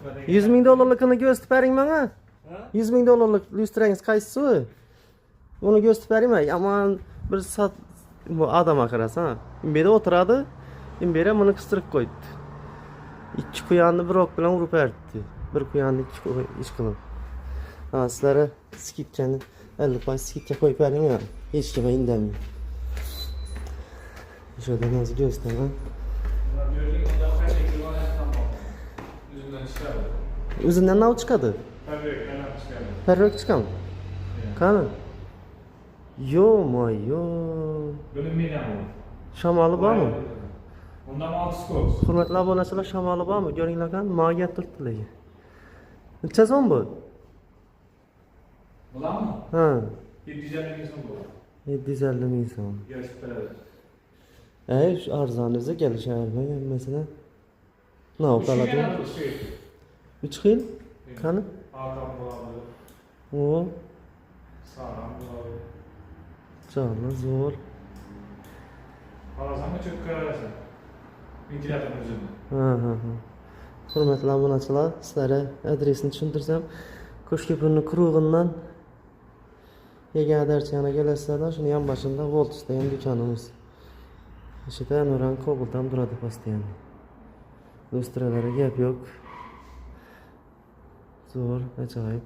$100,000'likini gösterip bering bana. $100,000'lik lüstrangiz qaysi? Onu gösterip bereymi? Yaman bir sat bu adama qarasan. Beri o'tiradi. Beri buni qistirib qo'ydi. Ikki quyanni bir ok bilan urib berdi. Bir quyanni ish qilib. Ha, sizlarga skitkani 50% skitka qo'yib beraymi? Hech kim indamay. Şöyle nasıl göstereyim? O'zidan nav chiqadi? Parrak chiqadi. Qani? Yo-moyo. Buni men ham. Shamoli bormi? Undan 6 ko'z. Hurmatli obunachilar, shamoli bormi? Ko'ringlar qani, menga turibdilar. Necha so'm bu? Bularmi? Ha. 750 ming so'm bu. 750 ming so'm. Yarışib beradi. Şu arzonizga kelishadi mesela. Nav qoladi. 3 xil? Qani? Adam bo'ladi. O, Sağlam bo'ladi. joni zo'r. Qarasanmi cho'kkarasi? Ventilator o'zini. Ha. Hurmatli obunachilar, sizlarga adresini tushuntirsam, Qo'shko'pirni Qurug'indan Yegadarchani kelasizlar, shuni ham boshida Voltisda ham do'konimiz. Ishida Nuran Kobuldan turadi postoyanno. Lustralarga gap yo'q. Zo'r, ajoyib.